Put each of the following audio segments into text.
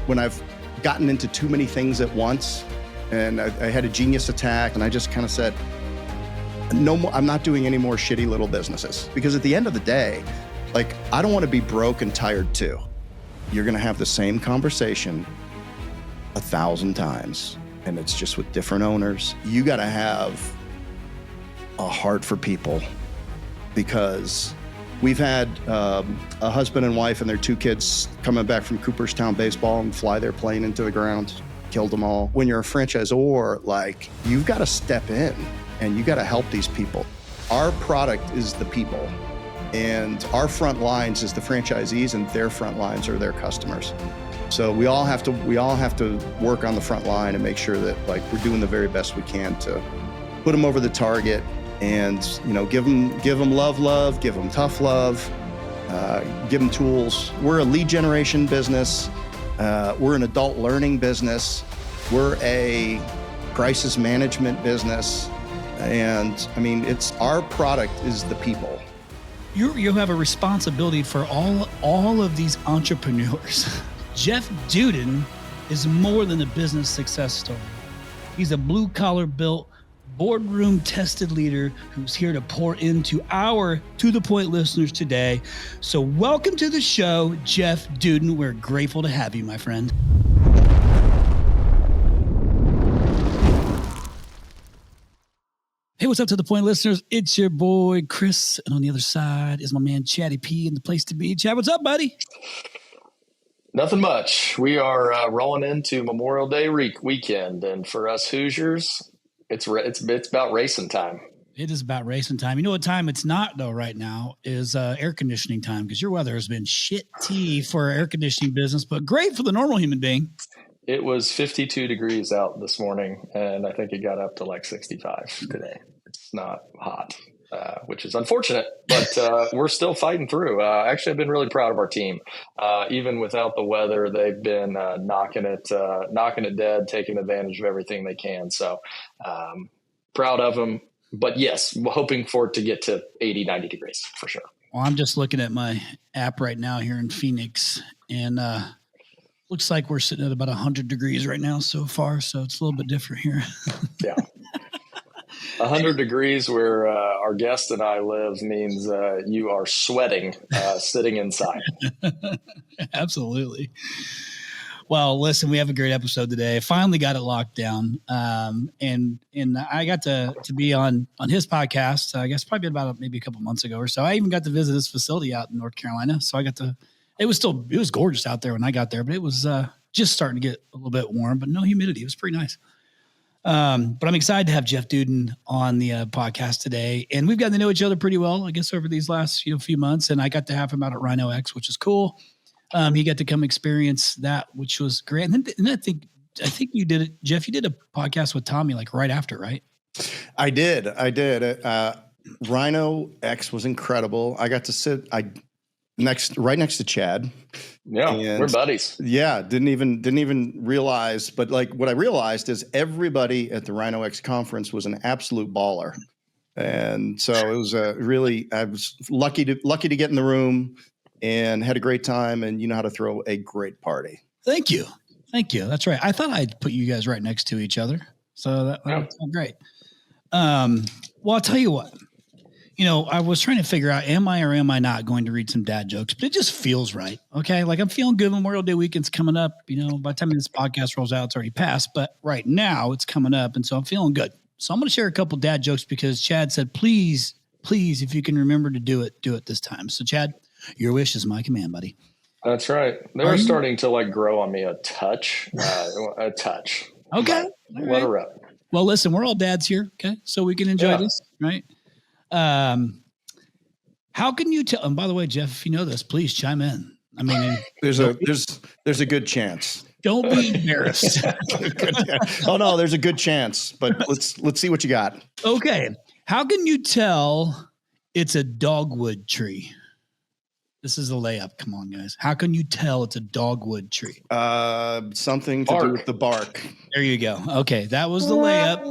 when I've gotten into too many things at once, and I had a genius attack, and I just kind of said, no more, I'm not doing any more shitty little businesses. Because at the end of the day, like, I don't want to be broke and tired too. You're going to have the same conversation 1,000 times, and it's just with different owners. You got to have a heart for people, because we've had a husband and wife and their 2 kids coming back from Cooperstown baseball and fly their plane into the ground, killed them all. When you're a franchisor, like, you've got to step in and you got to help these people. Our product is the people, and our front lines is the franchisees, and their front lines are their customers. So we all have to work on the front line and make sure that, like, we're doing the very best we can to put them over the target, and, you know, give them love, give them tough love, give them tools. We're a lead generation business. We're an adult learning business. We're a crisis management business. And I mean, our product is the people. You have a responsibility for all of these entrepreneurs. Jeff Dudan is more than a business success story. He's a blue-collar built, boardroom tested leader who's here to pour into our To The Point listeners today. So welcome to the show, Jeff Dudan. We're grateful to have you, my friend. Hey, what's up, To The Point listeners? It's your boy, Chris. And on the other side is my man, Chatty P, in the place to be. Chad, what's up, buddy? Nothing much. We are rolling into Memorial Day weekend. And for us Hoosiers, it's about racing time. It is about racing time. You know what time it's not, though, right now is air conditioning time, because your weather has been shitty for our air conditioning business, but great for the normal human being. It was 52 degrees out this morning, and I think it got up to like 65 today. It's not hot, which is unfortunate, but we're still fighting through. Actually, I've been really proud of our team. Even without the weather, they've been knocking it dead, taking advantage of everything they can. So proud of them. But yes, we're hoping for it to get to 80, 90 degrees for sure. Well, I'm just looking at my app right now here in Phoenix, and looks like we're sitting at about 100 degrees right now so far. So it's a little bit different here. Yeah. 100 degrees where our guest and I live means you are sweating sitting inside. Absolutely. Well, listen, we have a great episode today. I finally got it locked down. And I got to be on his podcast, I guess probably about maybe a couple months ago or so. I even got to visit his facility out in North Carolina. So it was gorgeous out there when I got there, but it was just starting to get a little bit warm, but no humidity. It was pretty nice. But I'm excited to have Jeff Dudan on the podcast today. And we've gotten to know each other pretty well, I guess, over these last few months. And I got to have him out at Rhino X, which is cool. He got to come experience that, which was great. And then I think you did it, Jeff. You did a podcast with Tommy like right after, right? I did. Rhino X was incredible. I got to sit right next to Chad. Yeah, we're buddies. Yeah, didn't even realize, but like what I realized is everybody at the Rhino X conference was an absolute baller. And so it was I was lucky to get in the room and had a great time, and you know how to throw a great party. Thank you. That's right. I thought I'd put you guys right next to each other. So that was great. Well, I'll tell you what. You know, I was trying to figure out, am I or am I not going to read some dad jokes? But it just feels right. Okay. Like, I'm feeling good. Memorial Day weekend's coming up. You know, by the time this podcast rolls out, it's already passed. But right now it's coming up. And so I'm feeling good. So I'm going to share a couple dad jokes because Chad said, please, if you can remember to do it this time. So Chad, your wish is my command, buddy. That's right. They're starting to like grow on me a touch. Okay. Let it rip. Well, listen, we're all dads here. Okay. So we can enjoy this, right? How can you tell? And by the way, Jeff, if you know this, please chime in. I mean, there's a good chance. Don't be embarrassed. Oh no, there's a good chance, but let's see what you got. Okay. How can you tell it's a dogwood tree? This is a layup. Come on, guys. How can you tell it's a dogwood tree? Something to do with the bark. There you go. Okay. That was the layup.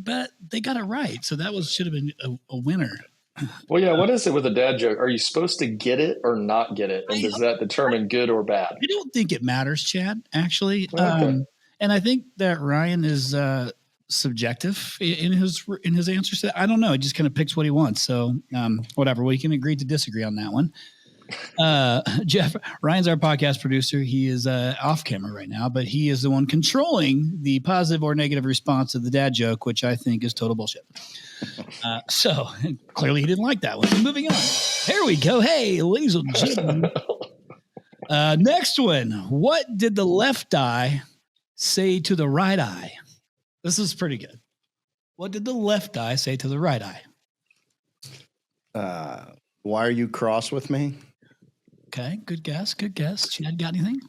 But they got it right. So that should have been a winner. Well, yeah. What is it with a dad joke? Are you supposed to get it or not get it? And does that determine good or bad? I don't think it matters, Chad, actually. Okay. And I think that Ryan is subjective in his answers. I don't know. He just kind of picks what he wants. So whatever. We can agree to disagree on that one. Jeff, Ryan's our podcast producer. He is off camera right now, but he is the one controlling the positive or negative response to the dad joke, which I think is total bullshit. So clearly he didn't like that one. Moving on. There we go. Hey, ladies and gentlemen. Next one. What did the left eye say to the right eye? This is pretty good. What did the left eye say to the right eye? Why are you cross with me? Okay, good guess. Good guess. Chad, got anything?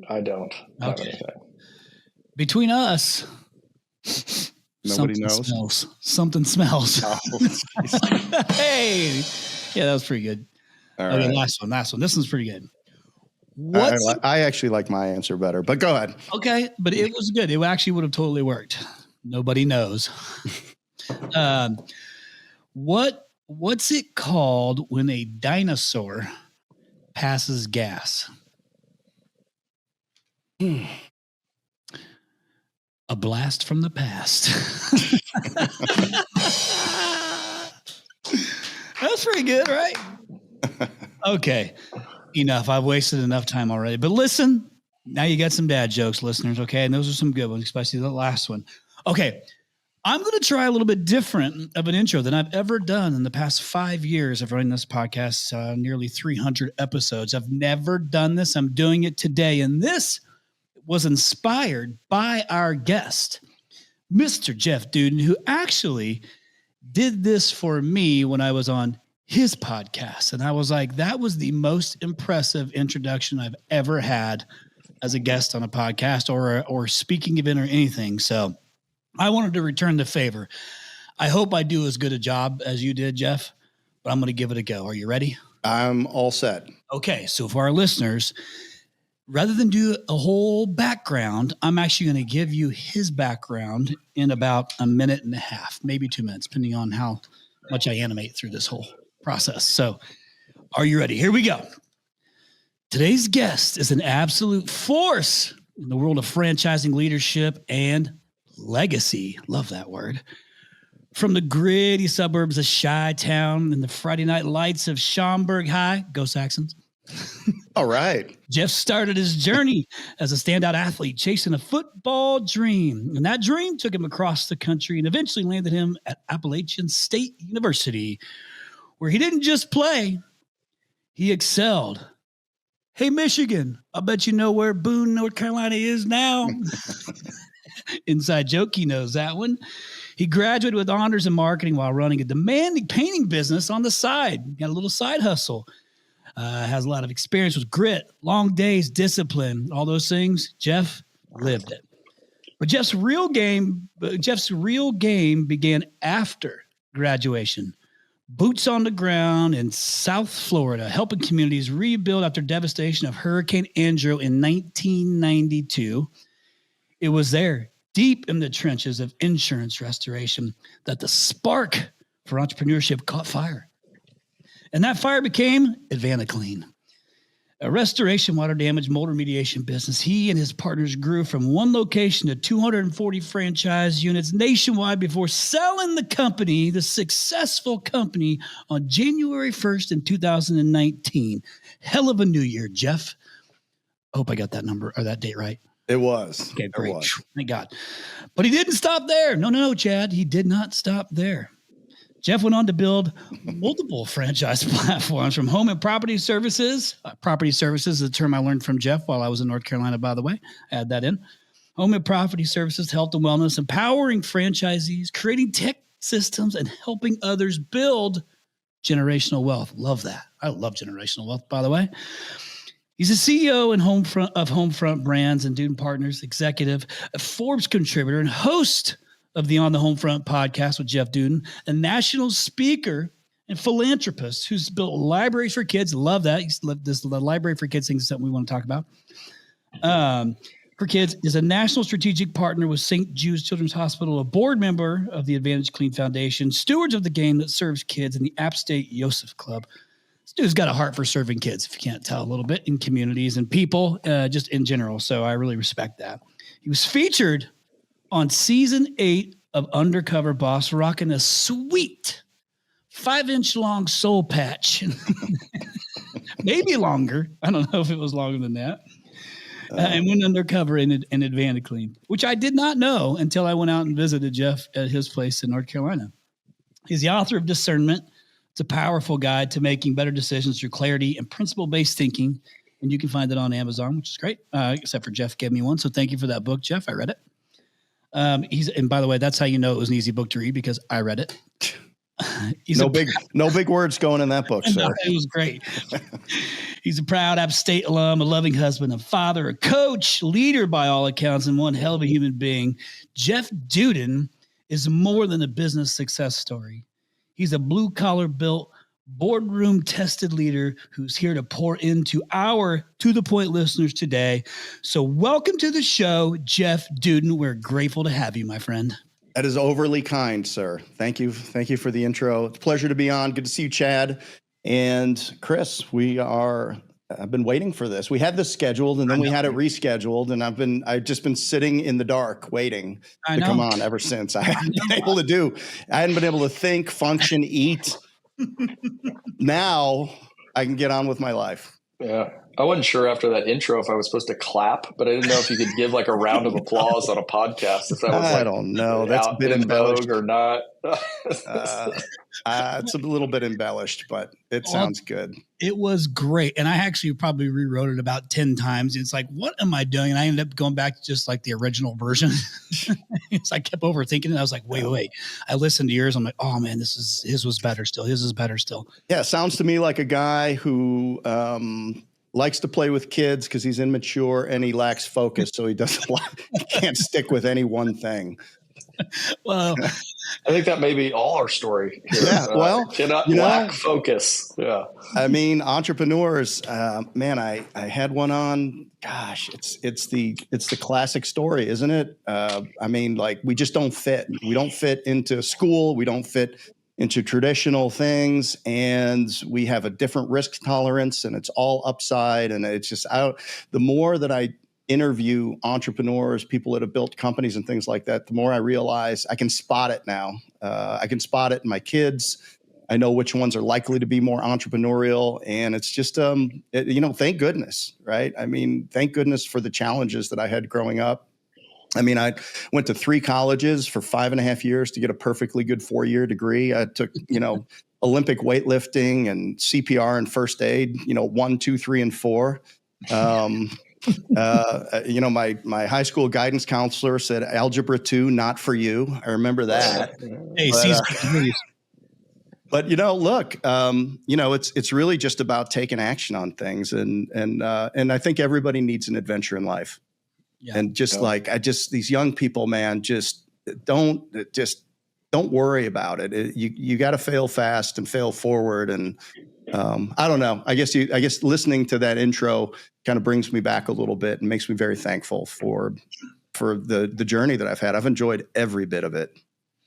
I don't have anything. Between us, Nobody knows. Something smells. Oh, Hey, yeah, that was pretty good. all Okay, right. last one. This one's pretty good. I actually like my answer better, but go ahead. Okay, but it was good. It actually would have totally worked. Nobody knows. What's it called when a dinosaur passes gas? A blast from the past. That's pretty good, right? Okay. Enough. I've wasted enough time already. But listen, now you got some dad jokes, listeners, okay? And those are some good ones, especially the last one. Okay. I'm going to try a little bit different of an intro than I've ever done in the past 5 years of running this podcast, nearly 300 episodes. I've never done this. I'm doing it today. And this was inspired by our guest, Mr. Jeff Dudan, who actually did this for me when I was on his podcast. And I was like, that was the most impressive introduction I've ever had as a guest on a podcast or speaking event or anything. So I wanted to return the favor. I hope I do as good a job as you did, Jeff, but I'm going to give it a go. Are you ready? I'm all set. Okay. So for our listeners, rather than do a whole background, I'm actually going to give you his background in about a minute and a half, maybe 2 minutes, depending on how much I animate through this whole process. So are you ready? Here we go. Today's guest is an absolute force in the world of franchising leadership and legacy. Love that word. From the gritty suburbs of Chi-Town and the Friday night lights of Schaumburg High, go Saxons. All right. Jeff started his journey as a standout athlete, chasing a football dream. And that dream took him across the country and eventually landed him at Appalachian State University, where he didn't just play, he excelled. Hey, Michigan, I bet you know where Boone, North Carolina is now. Inside joke, he knows that one. He graduated with honors in marketing while running a demanding painting business on the side. Got a little side hustle. Has a lot of experience with grit, long days, discipline, all those things. Jeff lived it. But Jeff's real game began after graduation. Boots on the ground in South Florida, helping communities rebuild after devastation of Hurricane Andrew in 1992. It was there, deep in the trenches of insurance restoration, that the spark for entrepreneurship caught fire. And that fire became AdvantaClean, a restoration water damage mold remediation business. He and his partners grew from one location to 240 franchise units nationwide before selling the successful company, on January 1st in 2019. Hell of a new year, Jeff. I hope I got that number or that date right. It was. Okay, great. It was. Thank God. But he didn't stop there. No, Chad. He did not stop there. Jeff went on to build multiple franchise platforms, from home and property services. Property services is a term I learned from Jeff while I was in North Carolina, by the way. Add that in. Home and property services, health and wellness, empowering franchisees, creating tech systems, and helping others build generational wealth. Love that. I love generational wealth, by the way. He's a CEO and Homefront Brands and Dudan Partners executive, a Forbes contributor, and host of the On the Homefront podcast with Jeff Dudan, a national speaker and philanthropist who's built libraries for kids. Love that. The library for kids thing is something we want to talk about. for Kids is a national strategic partner with St. Jude's Children's Hospital, a board member of the AdvantaClean Foundation, stewards of the game that serves kids in the App State Yosef Club. This dude's got a heart for serving kids, if you can't tell, a little bit, in communities and people, just in general. So I really respect that. He was featured on season 8 of Undercover Boss, rocking a sweet 5-inch long soul patch. Maybe longer. I don't know if it was longer than that. And went undercover in AdvantaClean, which I did not know until I went out and visited Jeff at his place in North Carolina. He's the author of Discernment. It's a powerful guide to making better decisions through clarity and principle-based thinking. And you can find it on Amazon, which is great, except for Jeff gave me one. So thank you for that book, Jeff. I read it. And by the way, that's how you know it was an easy book to read, because I read it. No big words going in that book, sir. No, it was great. He's a proud App State alum, a loving husband, a father, a coach, leader by all accounts, and one hell of a human being. Jeff Dudan is more than a business success story. He's a blue-collar built, boardroom tested leader who's here to pour into our To The Point listeners today. So welcome to the show, Jeff Dudan. We're grateful to have you, my friend. That is overly kind, sir. Thank you. Thank you for the intro. It's a pleasure to be on. Good to see you, Chad. And Chris, I've been waiting for this. We had this scheduled and then we had it rescheduled, and I've just been sitting in the dark waiting to come on ever since. I hadn't been able to think, function, eat. Now I can get on with my life. Yeah. I wasn't sure after that intro if I was supposed to clap, but I didn't know if you could give like a round of applause on a podcast. If that was I don't know. That's a bit embellished or not. It's a little bit embellished, but it sounds good. It was great. And I actually probably rewrote it about 10 times. It's like, what am I doing? And I ended up going back to just like the original version. So I kept overthinking it. I was like, wait. I listened to yours. I'm like, oh man, his was better still. His is better still. Yeah. Sounds to me like a guy who, likes to play with kids because he's immature and he lacks focus. So he can't stick with any one thing. Well, I think that may be all our story here. Yeah. Cannot lack focus. Yeah. I mean, entrepreneurs, man, I had one on, gosh, it's the classic story, isn't it? I mean, like, we just don't fit. We don't fit into school. We don't fit into traditional things, and we have a different risk tolerance, and it's all upside. And it's just, the more that I interview entrepreneurs, people that have built companies and things like that, the more I realize I can spot it now. I can spot it in my kids. I know which ones are likely to be more entrepreneurial, and it's just, thank goodness, right? I mean, thank goodness for the challenges that I had growing up. I mean, I went to 3 colleges for 5.5 years to get a perfectly good 4-year degree. I took, Olympic weightlifting and CPR and first aid, 1, 2, 3, and 4. My high school guidance counselor said, algebra 2, not for you. I remember that. Hey, but look, it's really just about taking action on things. And I think everybody needs an adventure in life. Yeah. And these young people, man, just don't worry about it. You got to fail fast and fail forward. And I don't know. I guess listening to that intro kind of brings me back a little bit and makes me very thankful for the journey that I've had. I've enjoyed every bit of it.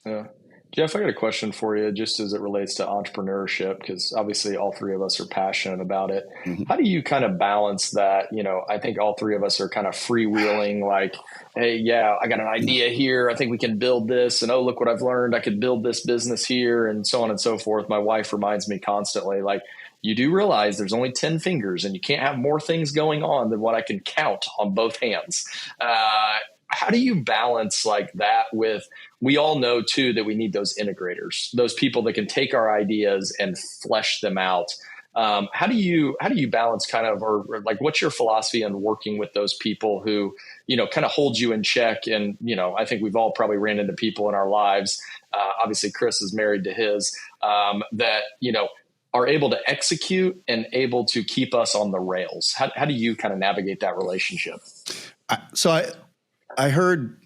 Yeah. Jeff, I got a question for you just as it relates to entrepreneurship, because obviously all 3 of us are passionate about it. Mm-hmm. How do you kind of balance that? I think all 3 of us are kind of freewheeling, like, hey, yeah, I got an idea here. I think we can build this. And, oh, look what I've learned. I could build this business here, and so on and so forth. My wife reminds me constantly, like, you do realize there's only 10 fingers and you can't have more things going on than what I can count on both hands. How do you balance like that with, we all know too, that we need those integrators, those people that can take our ideas and flesh them out. How do you balance kind of, or like, what's your philosophy on working with those people who, kind of hold you in check? And, I think we've all probably ran into people in our lives. Obviously Chris is married to his, that, are able to execute and able to keep us on the rails. How do you kind of navigate that relationship? I heard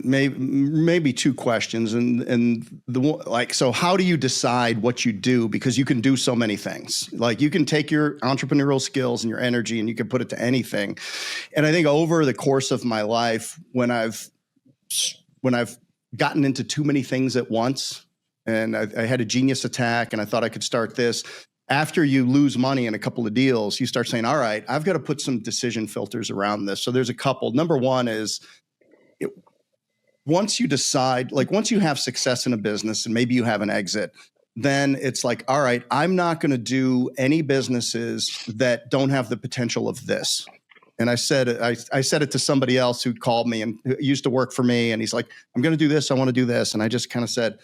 maybe two questions, and so how do you decide what you do? Because you can do so many things. Like you can take your entrepreneurial skills and your energy and you can put it to anything. And I think over the course of my life, when I've gotten into too many things at once, and I had a genius attack and I thought I could start this. After you lose money in a couple of deals, you start saying, all right, I've got to put some decision filters around this. So there's a couple. Number one is, once you decide, like once you have success in a business and maybe you have an exit, then it's like, all right, I'm not going to do any businesses that don't have the potential of this. And I said it to somebody else who called me and who used to work for me. And he's like, I'm going to do this. I want to do this. And I just kind of said,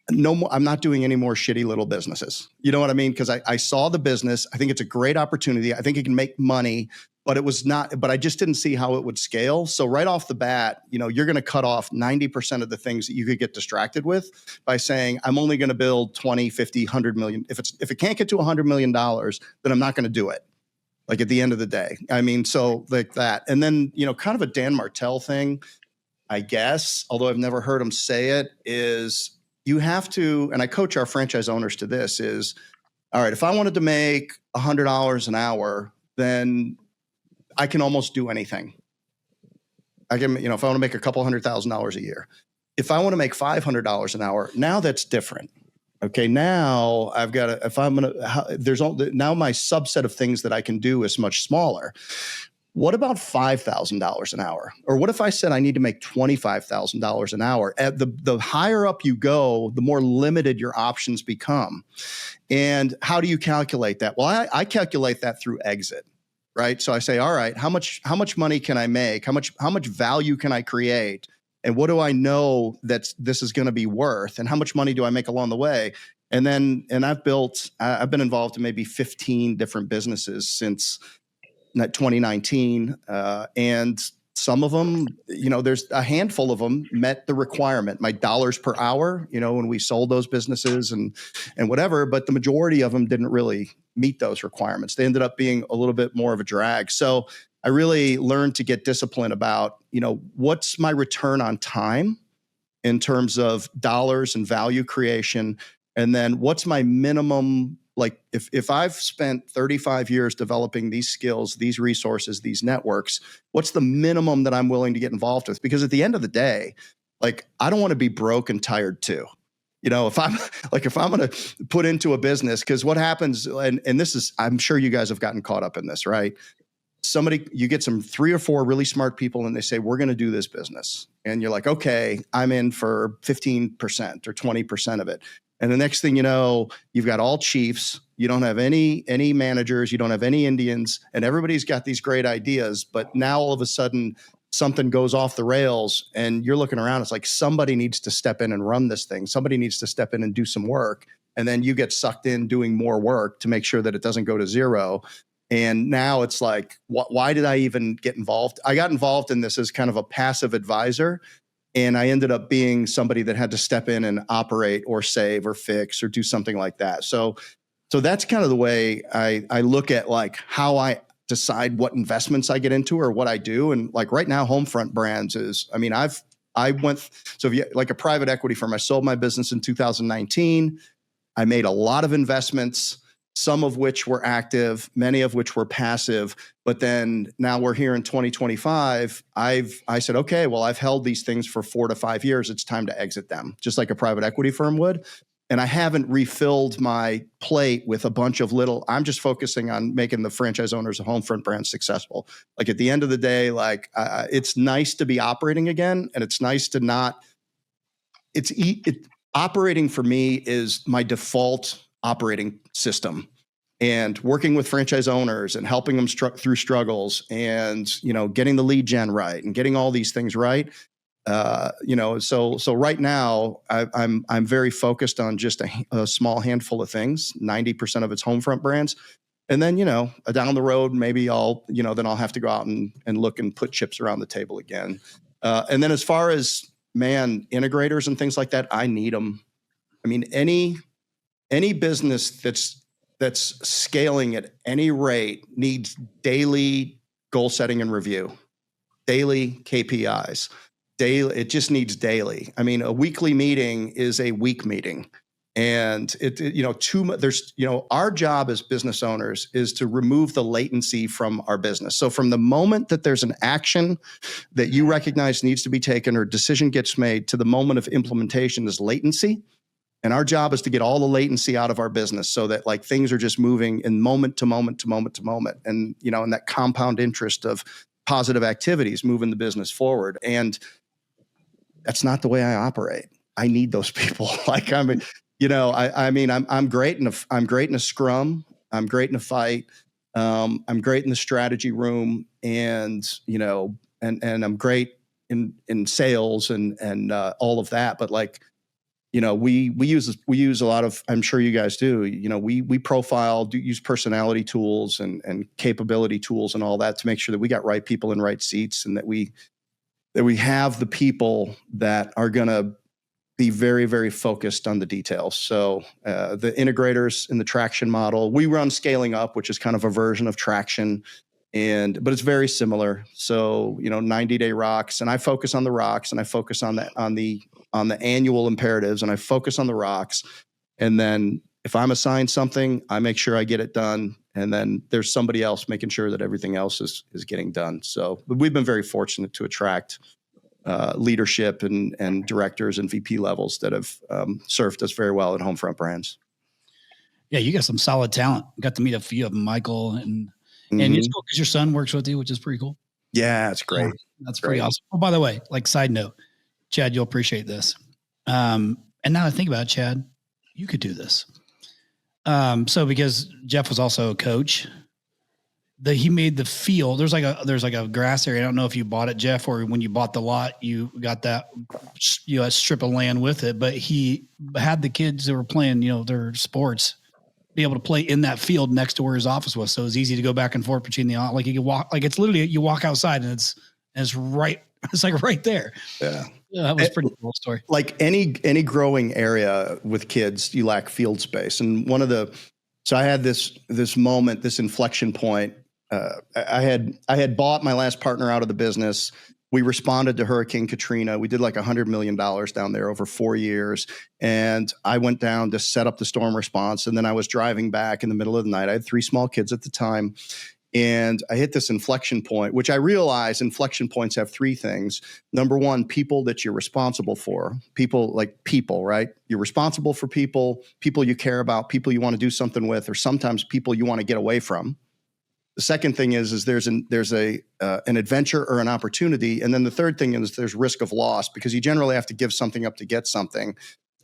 no more, I'm not doing any more shitty little businesses. You know what I mean? Because I saw the business. I think it's a great opportunity. I think it can make money, but I just didn't see how it would scale. So right off the bat, you're going to cut off 90% of the things that you could get distracted with by saying, I'm only going to build 20, 50, 100 million. If it can't get to $100 million, then I'm not going to do it. Like at the end of the day. I mean, so like that. And then, kind of a Dan Martell thing, I guess, although I've never heard him say it, is you have to, and I coach our franchise owners to this, is, all right, if I wanted to make $100 an hour, then I can almost do anything. I can, if I want to make a couple $100,000 a year. If I want to make $500 an hour, now that's different. Okay, now I've got to, if I'm going to, now my subset of things that I can do is much smaller. What about $5,000 an hour? Or what if I said I need to make $25,000 an hour? At the higher up you go, the more limited your options become. And how do you calculate that? Well, I calculate that through exit, right? So I say, all right, how much money can I make? How much value can I create? And what do I know that this is going to be worth? And how much money do I make along the way? And I've been involved in maybe 15 different businesses since 2019. And some of them, there's a handful of them met the requirement, my dollars per hour, when we sold those businesses and whatever, but the majority of them didn't really meet those requirements. They ended up being a little bit more of a drag. So I really learned to get disciplined about, what's my return on time in terms of dollars and value creation. And then what's my minimum, like if I've spent 35 years developing these skills, these resources, these networks, what's the minimum that I'm willing to get involved with? Because at the end of the day, like, I don't want to be broke and tired too. If I'm going to put into a business, because what happens, and this is, I'm sure you guys have gotten caught up in this, right? You get some 3 or 4 really smart people and they say, we're going to do this business. And you're like, okay, I'm in for 15% or 20% of it. And the next thing you know, you've got all chiefs. You don't have any managers. You don't have any Indians. And everybody's got these great ideas. But now all of a sudden, something goes off the rails and you're looking around. It's like somebody needs to step in and run this thing. Somebody needs to step in and do some work. And then you get sucked in doing more work to make sure that it doesn't go to zero. And now it's like, why did I even get involved? I got involved in this as kind of a passive advisor. And I ended up being somebody that had to step in and operate or save or fix or do something like that. So that's kind of the way I look at like how I decide what investments I get into or what I do. And like right now, Homefront Brands is, I mean, so if you like a private equity firm, I sold my business in 2019. I made a lot of investments, some of which were active, many of which were passive. But then now we're here in 2025. I said, okay, well, I've held these things for 4 to 5 years. It's time to exit them, just like a private equity firm would. And I haven't refilled my plate with a bunch of I'm just focusing on making the franchise owners of Homefront Brands successful. Like at the end of the day, like it's nice to be operating again. And it's nice to not, operating for me is my default operating system. And working with franchise owners and helping them through struggles and, getting the lead gen right and getting all these things right. So right now I'm very focused on just a small handful of things. 90% of it's Homefront Brands. And then, down the road, maybe then I'll have to go out and look and put chips around the table again. And then as far as integrators and things like that, I need them. I mean, any business that's scaling at any rate needs daily goal setting and review, daily KPIs. daily. It just needs daily. I mean, a weekly meeting is a week meeting. And our job as business owners is to remove the latency from our business. So from the moment that there's an action that you recognize needs to be taken or decision gets made to the moment of implementation is latency. And our job is to get all the latency out of our business so that like things are just moving in moment to moment to moment to moment. And, and that compound interest of positive activities moving the business forward. And that's not the way I operate. I need those people. Like, I'm great in a scrum. I'm great in a fight. I'm great in the strategy room, and I'm great in sales and all of that. But like, we use a lot of, I'm sure you guys do, we profile, use personality tools and capability tools and all that to make sure that we got right people in right seats, and that we have the people that are going to be very, very focused on the details. So the integrators in the traction model, we run scaling up, which is kind of a version of traction, but it's very similar. So 90-day rocks, and I focus on the rocks, and I focus on the annual imperatives, and I focus on the rocks. And then if I'm assigned something, I make sure I get it done. And then there's somebody else making sure that everything else is getting done. So we've been very fortunate to attract leadership and directors and VP levels that have served us very well at Homefront Brands. Yeah, you got some solid talent. Got to meet a few of them, Michael, and it's cool because your son works with you, which is pretty cool. Yeah, it's great. That's pretty awesome. Oh, by the way, like side note, Chad, you'll appreciate this. And now I think about it, Chad, you could do this. So because Jeff was also a coach, he made the field. There's like a grass area. I don't know if you bought it, Jeff, or when you bought the lot, you got that, a strip of land with it. But he had the kids that were playing, their sports, be able to play in that field next to where his office was. So it was easy to go back and forth between like you could walk, like it's literally, you walk outside and it's right. It's like right there. Yeah. That was a pretty cool story. Like any growing area with kids, you lack field space. And so I had this moment, this inflection point. I had bought my last partner out of the business. We responded to Hurricane Katrina. We did like $100 million down there over 4 years. And I went down to set up the storm response. And then I was driving back in the middle of the night. I had 3 small kids at the time. And I hit this inflection point, which I realize inflection points have 3 things. Number 1, people that you're responsible for. People, right? You're responsible for people you care about, people you want to do something with, or sometimes people you want to get away from. The second thing is there's an adventure or an opportunity. And then the third thing is there's risk of loss, because you generally have to give something up to get something.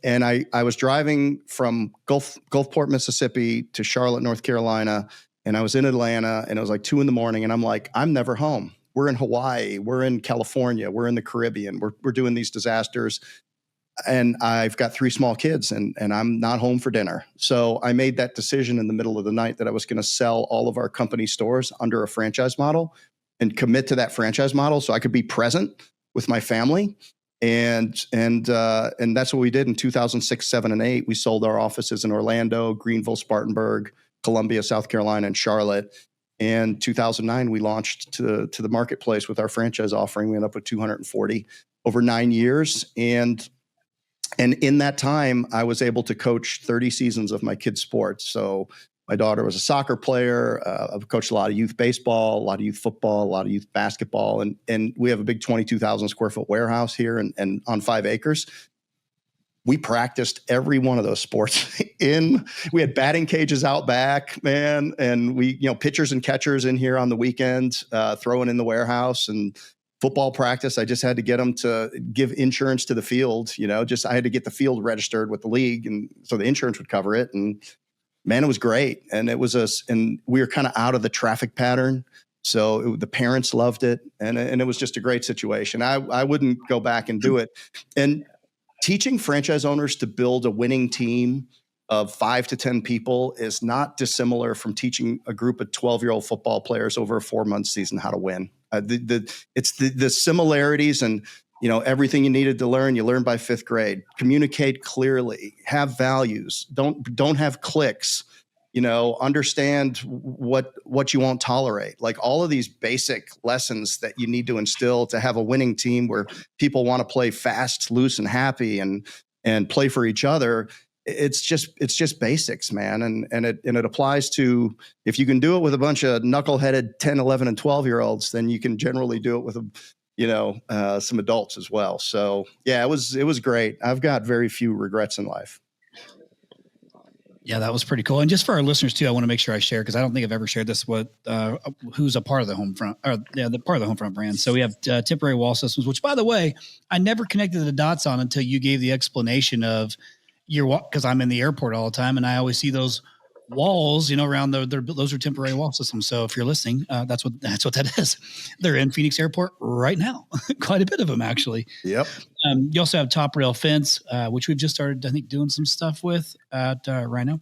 And I was driving from Gulfport, Mississippi to Charlotte, North Carolina. And I was in Atlanta, and it was like 2 a.m. and I'm like, I'm never home. We're in Hawaii. We're in California. We're in the Caribbean. We're doing these disasters. And I've got 3 small kids, and I'm not home for dinner. So I made that decision in the middle of the night that I was going to sell all of our company stores under a franchise model and commit to that franchise model so I could be present with my family. And that's what we did in 2006, 7, and 8. We sold our offices in Orlando, Greenville, Spartanburg, Columbia, South Carolina, and Charlotte. And 2009, we launched to the marketplace with our franchise offering. We ended up with 240 over 9 years. And in that time, I was able to coach 30 seasons of my kids' sports. So my daughter was a soccer player. I've coached a lot of youth baseball, a lot of youth football, a lot of youth basketball. And we have a big 22,000 square foot warehouse here and on 5 acres. We practiced every one of those sports we had batting cages out back, man. And we, pitchers and catchers in here on the weekend, throwing in the warehouse, and football practice. I just had to get them to give insurance to the field, I had to get the field registered with the league. And so the insurance would cover it. And man, it was great. And and we were kind of out of the traffic pattern. So the parents loved it. And it was just a great situation. I wouldn't go back and do it. And teaching franchise owners to build a winning team of 5 to 10 people is not dissimilar from teaching a group of 12-year-old football players over a 4-month season how to win. It's the similarities, and everything you needed to learn, you learned by 5th grade. Communicate clearly, have values, don't have cliques, understand what you won't tolerate. Like all of these basic lessons that you need to instill to have a winning team where people want to play fast, loose, and happy and play for each other. It's just basics, man. And it applies to, if you can do it with a bunch of knuckleheaded 10, 11, and 12-year-olds, then you can generally do it with some adults as well. So yeah, it was great. I've got very few regrets in life. Yeah, that was pretty cool. And just for our listeners too, I want to make sure I share, because I don't think I've ever shared this with who's a part of the Homefront, the part of the Homefront brand. So we have temporary wall systems, which, by the way, I never connected the dots on until you gave the explanation of because I'm in the airport all the time, and I always see those walls, around those are temporary wall systems. So if you're listening, that's what that is. They're in Phoenix Airport right now. Quite a bit of them, actually. Yep. You also have top rail fence, which we've just started, I think, doing some stuff with at Rhino.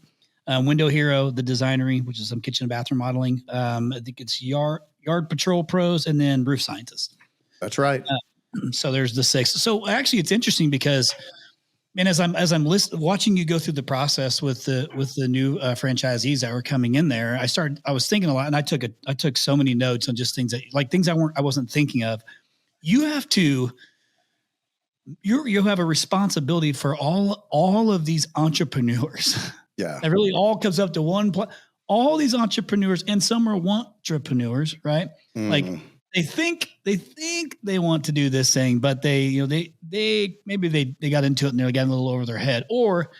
Window Hero, the Designery, which is some kitchen and bathroom modeling. I think it's Yard Patrol Pros, and then Roof Scientist. That's right. So there's the 6. So actually, it's interesting because, and as I'm watching you go through the process with the new franchisees that were coming in there, I was thinking a lot, and I took so many notes on just things I wasn't thinking of. You have a responsibility for all of these entrepreneurs. Yeah. It really all comes up to one all these entrepreneurs, and some are entrepreneurs, right? Like they think they want to do this thing, but they maybe they got into it and they got a little over their head, or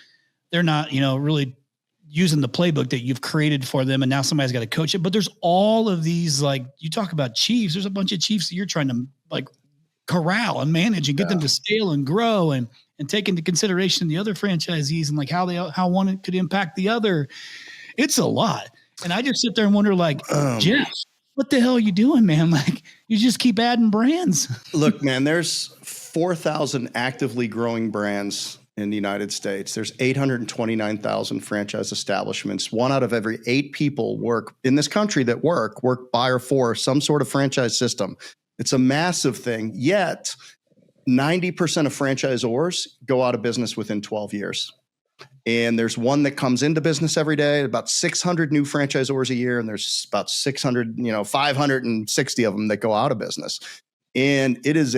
they're not, really using the playbook that you've created for them. And now somebody's got to coach it. But there's all of these, like you talk about chiefs, there's a bunch of chiefs that you're trying to like corral and manage and get them to scale and grow and take into consideration the other franchisees and like how one could impact the other. It's a lot. And I just sit there and wonder, like, Jeff, what the hell are you doing, man? Like, you just keep adding brands. Look, man, there's 4,000 actively growing brands in the United States. There's 829,000 franchise establishments. 1 out of every 8 people work in this country that work by or for some sort of franchise system. It's a massive thing. Yet 90% of franchisors go out of business within 12 years. And there's one that comes into business every day, about 600 new franchisors a year. And there's about 560 of them that go out of business. And it is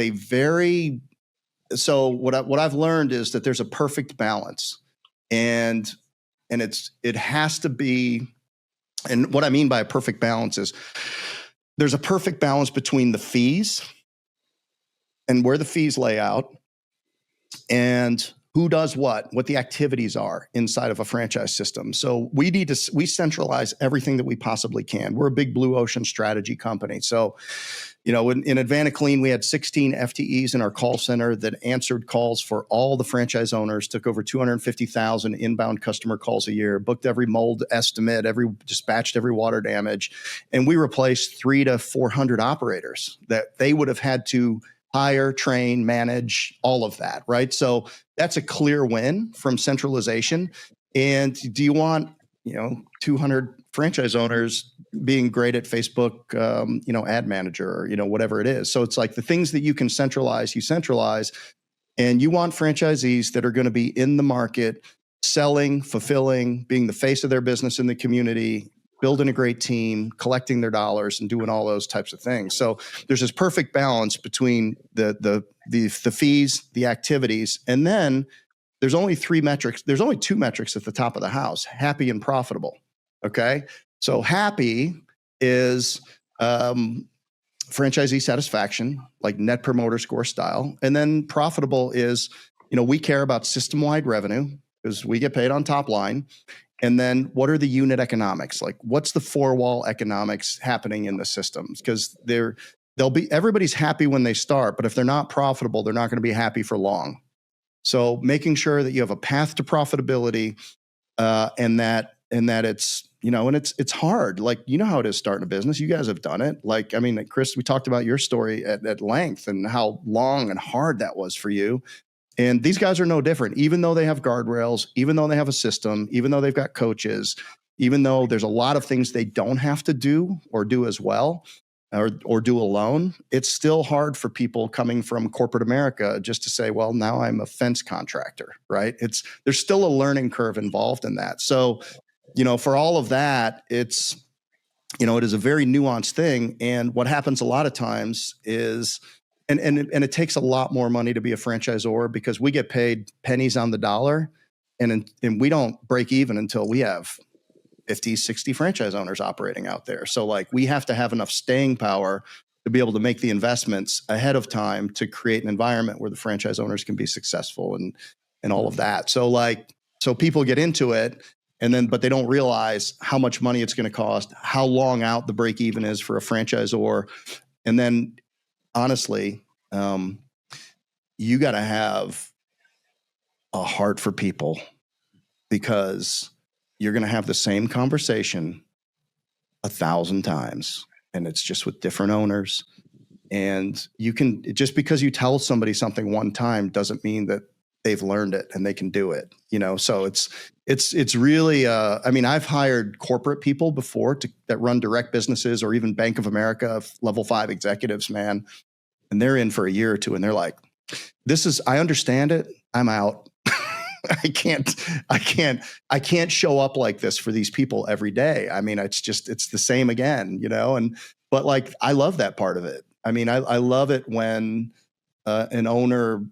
so what I've learned is that there's a perfect balance, and it has to be, and what I mean by a perfect balance is there's a perfect balance between the fees and where the fees lay out and who does what the activities are inside of a franchise system. So we centralize everything that we possibly can. We're a big blue ocean strategy company. So, in AdvantaClean, we had 16 FTEs in our call center that answered calls for all the franchise owners, took over 250,000 inbound customer calls a year, booked every mold estimate, dispatched every water damage. And we replaced 300 to 400 operators that they would have had to hire, train, manage, all of that, right? So that's a clear win from centralization. And do you want, 200 franchise owners being great at Facebook, ad manager, or, whatever it is. So it's like the things that you can centralize, you centralize, and you want franchisees that are going to be in the market, selling, fulfilling, being the face of their business in the community, building a great team, collecting their dollars, and doing all those types of things. So there's this perfect balance between the fees, the activities, and then there's only 3 metrics. There's only 2 metrics at the top of the house: happy and profitable. Okay, so happy is franchisee satisfaction, like Net Promoter Score style, and then profitable is, we care about system-wide revenue because we get paid on top line. And then what are the unit economics? Like, what's the 4-wall economics happening in the systems? Because everybody's happy when they start, but if they're not profitable, they're not going to be happy for long. So making sure that you have a path to profitability, and that it's, and it's hard. Like, how it is starting a business. You guys have done it. Like, I mean, Chris, we talked about your story at length and how long and hard that was for you. And these guys are no different, even though they have guardrails, even though they have a system, even though they've got coaches, even though there's a lot of things they don't have to do or do as well, or do alone. It's still hard for people coming from corporate America just to say, well, now I'm a fence contractor, right? There's still a learning curve involved in that. So for all of that, it's, it is a very nuanced thing. And what happens a lot of times is, and it takes a lot more money to be a franchisor because we get paid pennies on the dollar, and we don't break even until we have 50, 60 franchise owners operating out there. So like we have to have enough staying power to be able to make the investments ahead of time to create an environment where the franchise owners can be successful and all of that. So people get into it but they don't realize how much money it's going to cost, how long out the break even is for a franchisor. And then honestly, you got to have a heart for people because you're going to have the same conversation 1,000 times, and it's just with different owners. And just because you tell somebody something one time doesn't mean that they've learned it and they can do it, so it's really, I've hired corporate people before that run direct businesses or even Bank of America level 5 executives, man. And they're in for a year or two and they're like, I understand it. I'm out. I can't show up like this for these people every day. It's the same again, but like, I love that part of it. I love it when an owner,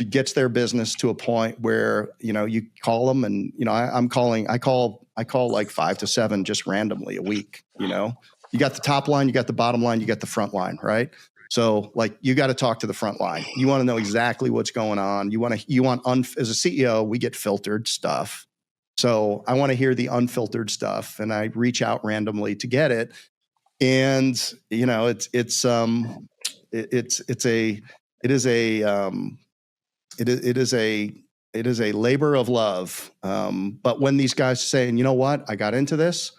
gets their business to a point where, you call them and, I call like 5 to 7 just randomly a week. You got the top line, you got the bottom line, you got the front line, right? So like, you got to talk to the front line. You want to know exactly what's going on. As a CEO, we get filtered stuff. So I want to hear the unfiltered stuff and I reach out randomly to get it. And, it is a labor of love. But when these guys say, you know what, I got into this,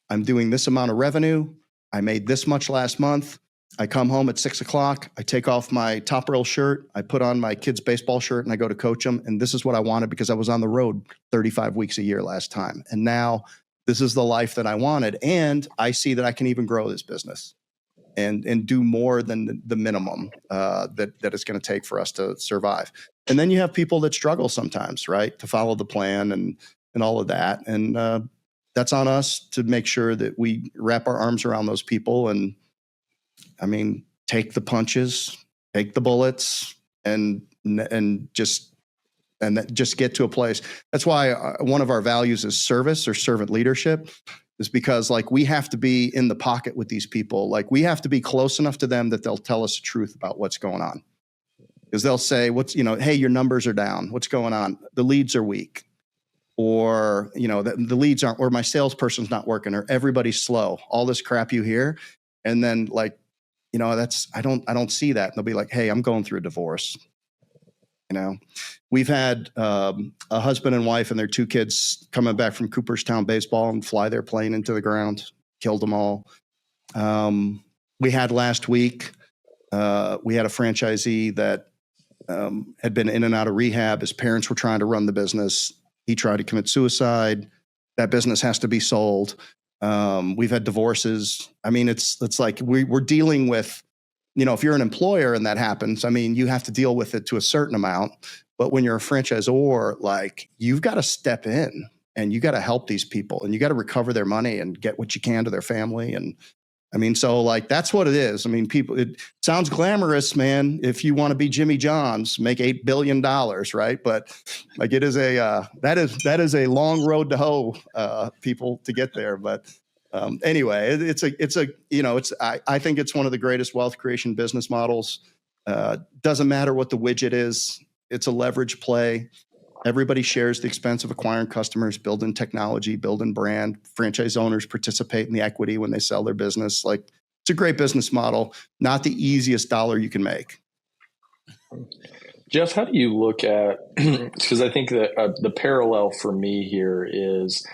I'm doing this amount of revenue. I made this much last month. I come home at 6:00. I take off my top roll shirt. I put on my kid's baseball shirt and I go to coach them. And this is what I wanted because I was on the road 35 weeks a year last time. And now this is the life that I wanted. And I see that I can even grow this business and do more than the minimum that it's going to take for us to survive. And then you have people that struggle sometimes, right, to follow the plan and all of that. And that's on us to make sure that we wrap our arms around those people and, take the punches, take the bullets, and just get to a place. That's why one of our values is service or servant leadership. Is because like we have to be in the pocket with these people. Like we have to be close enough to them that they'll tell us the truth about what's going on. Because they'll say, hey, your numbers are down. What's going on? The leads are weak. Or, the leads aren't, or my salesperson's not working, or everybody's slow. All this crap you hear. And then like, I don't see that. And they'll be like, hey, I'm going through a divorce. We've had a husband and wife and their 2 kids coming back from Cooperstown baseball and fly their plane into the ground, killed them all. We had last week, we had a franchisee that had been in and out of rehab. His parents were trying to run the business. He tried to commit suicide. That business has to be sold. We've had divorces. It's like we're dealing with, if you're an employer and that happens, you have to deal with it to a certain amount. But when you're a franchisor, like you've got to step in and you got to help these people and you got to recover their money and get what you can to their family. And so like, that's what it is. People, it sounds glamorous, man. If you want to be Jimmy John's, make $8 billion, right? But like that is a long road to hoe, people to get there. But anyway, I think it's one of the greatest wealth creation business models. Doesn't matter what the widget is. It's a leverage play. Everybody shares the expense of acquiring customers, building technology, building brand. Franchise owners participate in the equity when they sell their business. Like it's a great business model, not the easiest dollar you can make. Jeff, how do you look at, because I think that the parallel for me here is,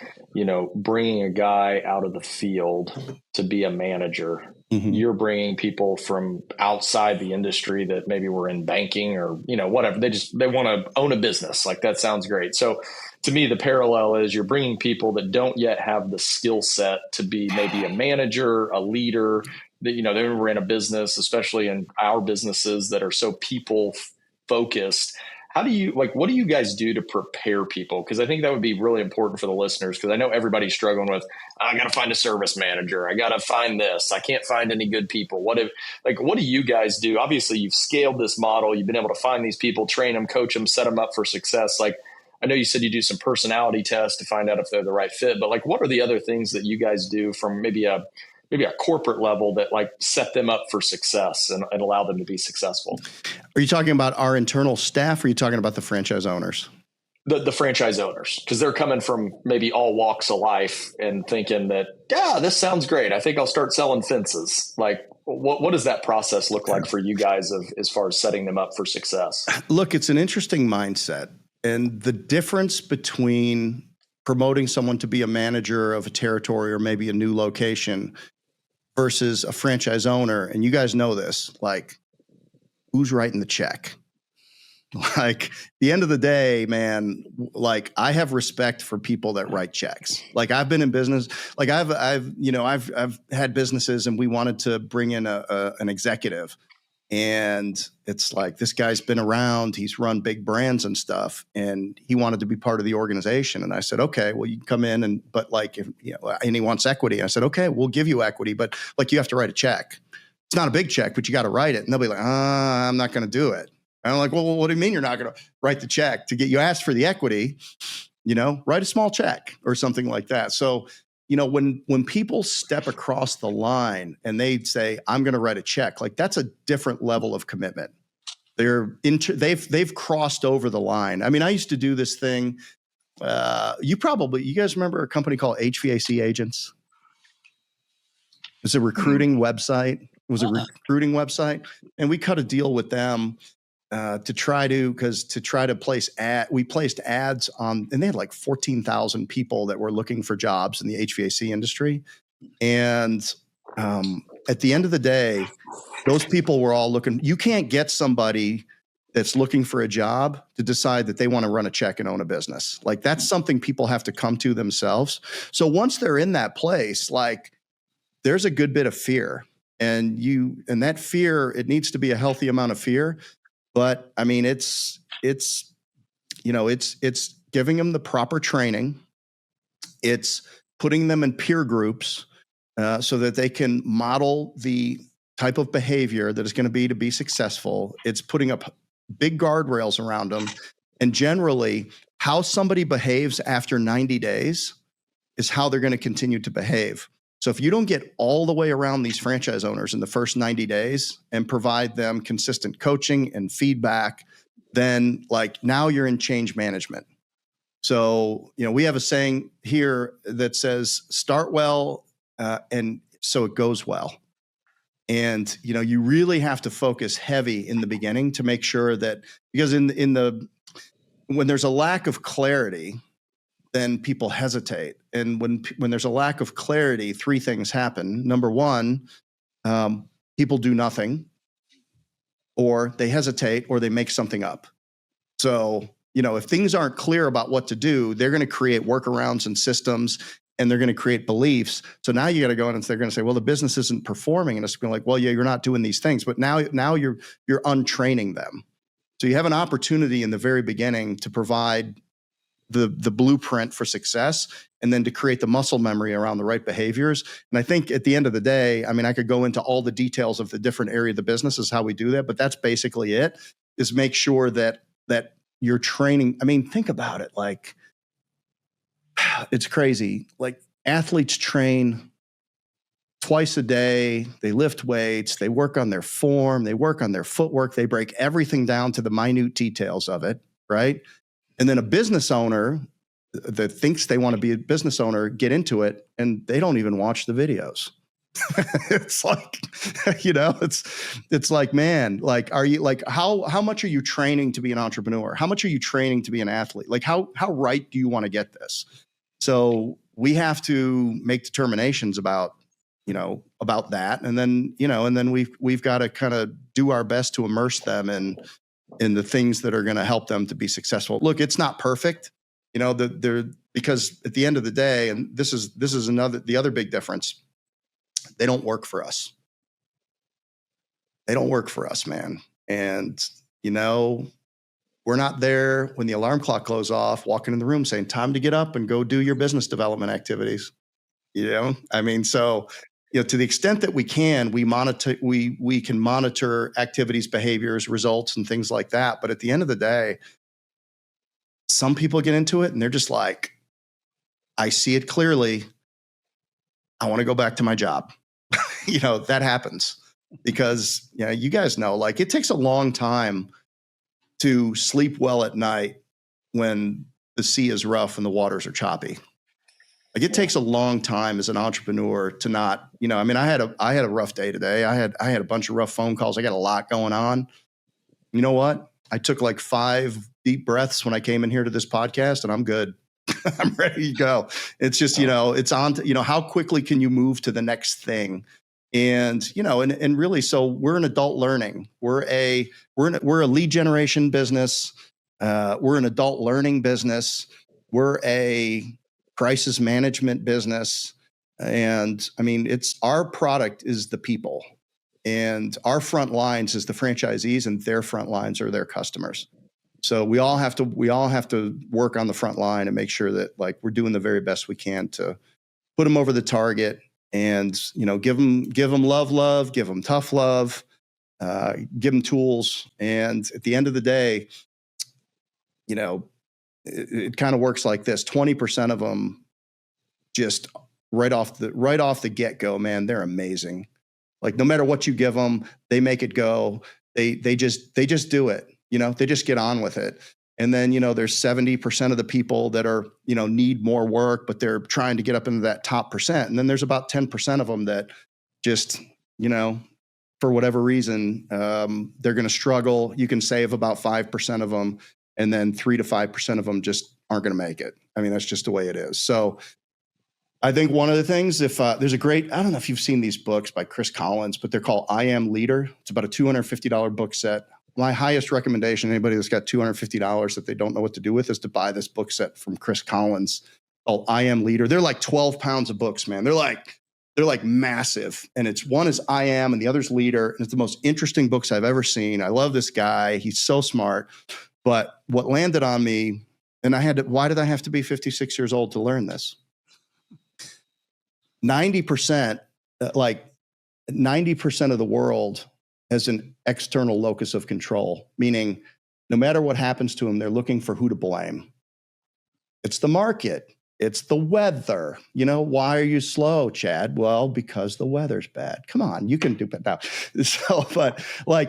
bringing a guy out of the field to be a manager. Mm-hmm. You're bringing people from outside the industry that maybe were in banking or, whatever. They want to own a business. Like that sounds great. So to me, the parallel is you're bringing people that don't yet have the skill set to be maybe a manager, a leader, that, they were in a business, especially in our businesses that are so people focused. How do you what do you guys do to prepare people? Because I think that would be really important for the listeners, because I know everybody's struggling with, I got to find a service manager. I got to find this. I can't find any good people. What do you guys do? Obviously you've scaled this model. You've been able to find these people, train them, coach them, set them up for success. Like, I know you said you do some personality tests to find out if they're the right fit, but like, what are the other things that you guys do from maybe a corporate level that like set them up for success and allow them to be successful? Are you talking about our internal staff, or are you talking about the franchise owners? The franchise owners, because they're coming from maybe all walks of life and thinking that, yeah, this sounds great. I think I'll start selling fences. Like, what does that process look like for you guys as far as setting them up for success? Look, it's an interesting mindset. And the difference between promoting someone to be a manager of a territory or maybe a new location versus a franchise owner, and you guys know this, like, who's writing the check? Like, at the end of the day, man, like, I have respect for people that write checks. Like, I've been in business, like I've had businesses, and we wanted to bring in an executive, and it's like, this guy's been around, he's run big brands and stuff, and he wanted to be part of the organization. And I said, okay, well, you can come in, but like, if, and he wants equity. I said, okay, we'll give you equity, but like, you have to write a check. It's not a big check, but you got to write it. And they'll be like, I'm not going to do it. And I'm like, well, what do you mean you're not going to write the check to get you asked for the equity? Write a small check or something like that. So, when people step across the line and they say, I'm going to write a check, like, that's a different level of commitment. They've crossed over the line. I mean, I used to do this thing. You guys remember a company called HVAC Agents? It was a recruiting website. And we cut a deal with them to try to place we placed ads on, and they had like 14,000 people that were looking for jobs in the HVAC industry. And at the end of the day, those people were all looking. You can't get somebody that's looking for a job to decide that they want to run a check and own a business. Like, that's something people have to come to themselves. So once they're in that place, like, there's a good bit of fear, and that fear, it needs to be a healthy amount of fear. But I mean, it's giving them the proper training. It's putting them in peer groups so that they can model the type of behavior that is going to be successful. It's putting up big guardrails around them. And generally, how somebody behaves after 90 days is how they're going to continue to behave. So if you don't get all the way around these franchise owners in the first 90 days and provide them consistent coaching and feedback, then like, now you're in change management. So, we have a saying here that says, start well, and so it goes well. And, you really have to focus heavy in the beginning to make sure that, because when there's a lack of clarity, then people hesitate. And when there's a lack of clarity, three things happen. Number one, people do nothing, or they hesitate, or they make something up. So, if things aren't clear about what to do, they're going to create workarounds and systems, and they're going to create beliefs. So now you got to go in and they're going to say, well, the business isn't performing. And it's going to like, well, yeah, you're not doing these things, but now you're untraining them. So you have an opportunity in the very beginning to provide the blueprint for success, and then to create the muscle memory around the right behaviors. And I think at the end of the day, I mean, I could go into all the details of the different area of the business is how we do that, but that's basically it, is make sure that you're training. I mean, think about it. Like, it's crazy. Like, athletes train twice a day. They lift weights. They work on their form. They work on their footwork. They break everything down to the minute details of it, right? And then a business owner that thinks they want to be a business owner get into it, and they don't even watch the videos. It's like, it's like, man, like, are you like, how much are you training to be an entrepreneur? How much are you training to be an athlete? Like, how right do you want to get this? So we have to make determinations about that. And then, we've got to kind of do our best to immerse them in the things that are going to help them to be successful. Look, it's not perfect, because at the end of the day, and this is the other big difference, they don't work for us. They don't work for us, man. And, we're not there when the alarm clock goes off, walking in the room saying, time to get up and go do your business development activities. I mean, so, to the extent that we can, we can monitor activities, behaviors, results, and things like that. But at the end of the day, some people get into it and they're just like, I see it clearly. I want to go back to my job. That happens because, you guys know, like, it takes a long time to sleep well at night when the sea is rough and the waters are choppy. Like, it takes a long time as an entrepreneur to not, I had a rough day today. I had a bunch of rough phone calls. I got a lot going on. You know what? I took like 5 deep breaths when I came in here to this podcast, and I'm good. I'm ready to go. It's just, it's on to, how quickly can you move to the next thing? And, and really, so we're an adult learning. We're a lead generation business. We're an adult learning business. We're a crisis management business. And I mean, our product is the people, and our front lines is the franchisees, and their front lines are their customers. So we all have to work on the front line and make sure that, like, we're doing the very best we can to put them over the target, and, give them love, give them tough love, give them tools. And at the end of the day, it kind of works like this. 20% of them, just right off the get-go, man, they're amazing. Like, no matter what you give them, they make it go. They just do it. They just get on with it. And then, there's 70% of the people that are, need more work, but they're trying to get up into that top percent. And then there's about 10% of them that just, for whatever reason, they're going to struggle. You can save about 5% of them, and then 3 to 5% of them just aren't going to make it. I mean, that's just the way it is. So I think one of the things, if there's I don't know if you've seen these books by Chris Collins, but they're called I Am Leader. It's about a $250 book set. My highest recommendation, anybody that's got $250 that they don't know what to do with, is to buy this book set from Chris Collins called I Am Leader. They're like 12 pounds of books, man. They're like massive. And one is I Am and the other's Leader. And it's the most interesting books I've ever seen. I love this guy. He's so smart. But what landed on me, and why did I have to be 56 years old to learn this? 90% of the world has an external locus of control, meaning no matter what happens to them, they're looking for who to blame. It's the market. It's the weather. Why are you slow, Chad? Well, because the weather's bad. Come on, you can do it now. So,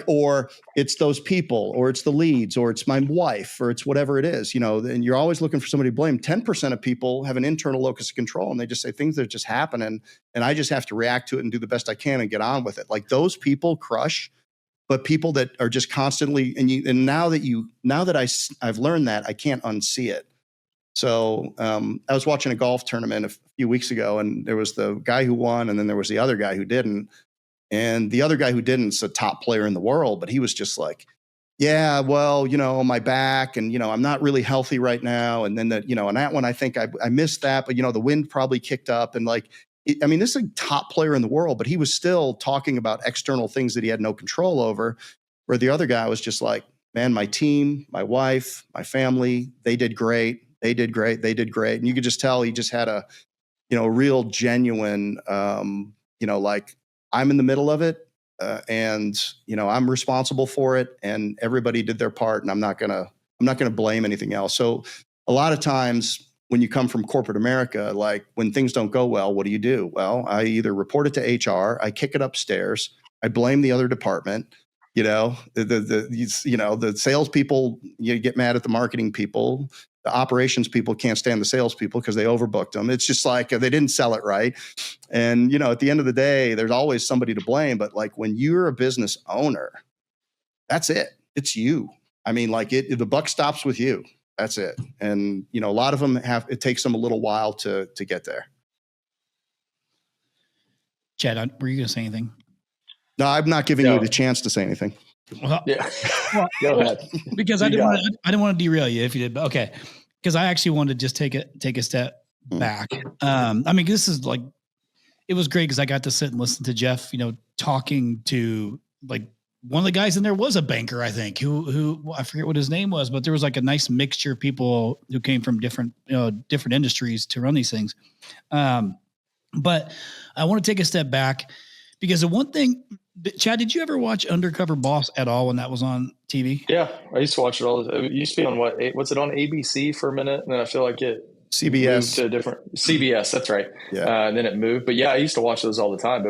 or it's those people, or it's the leads, or it's my wife, or it's whatever it is, and you're always looking for somebody to blame. 10% of people have an internal locus of control, and they just say things that are just happening, and I just have to react to it and do the best I can and get on with it. Like, those people crush. But people that are just constantly, and now that I've learned that, I can't unsee it. So I was watching a golf tournament a few weeks ago, and there was the guy who won, and then there was the other guy who didn't. And the other guy who didn't's a top player in the world, but he was just like, yeah, well, my back, and, I'm not really healthy right now. And then and that one, I think I missed that, but, the wind probably kicked up, and this is a top player in the world, but he was still talking about external things that he had no control over, where the other guy was just like, man, my team, my wife, my family, they did great. They did great. And you could just tell he just had a, real genuine, like, I'm in the middle of it, and, I'm responsible for it, and everybody did their part, and I'm not going to blame anything else. So a lot of times when you come from corporate America, like, when things don't go well, what do? Well, I either report it to HR, I kick it upstairs, I blame the other department. The salespeople, you get mad at the marketing people. The operations people can't stand the salespeople because they overbooked them. It's just like they didn't sell it right. And, at the end of the day, there's always somebody to blame. But like, when you're a business owner, that's it. It's you. I mean, like, the buck stops with you. That's it. And, a lot of them it takes them a little while to get there. Chad, were you going to say anything? No, I'm not giving you the chance to say anything. Well, yeah. Go ahead. Because I didn't want to derail you if you did, but okay. Because I actually wanted to just take a step back. This is it was great because I got to sit and listen to Jeff, talking to like one of the guys in there was a banker, I think, who I forget what his name was, but there was like a nice mixture of people who came from different industries to run these things. But I want to take a step back because the one thing, Chad, did you ever watch Undercover Boss at all when that was on TV? Yeah, I used to watch it all. It used to be on was it on ABC for a minute? And then I feel like it CBS moved to a different CBS. That's right. Yeah. And then it moved. But yeah, I used to watch those all the time.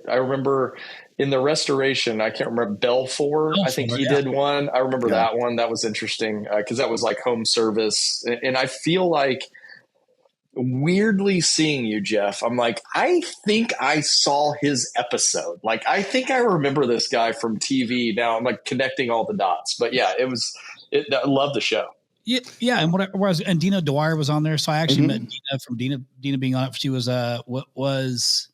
I remember in the restoration, I can't remember, Belfour. I think he did one. I remember that one. That was interesting because that was like home service. And I feel like, weirdly seeing you, Jeff, I'm like, I think I saw his episode. Like, I think I remember this guy from TV. Now I'm like connecting all the dots. But yeah, I love the show. Yeah. And Dina Dwyer was on there. So I actually met Dina from Dina being on it. She was what was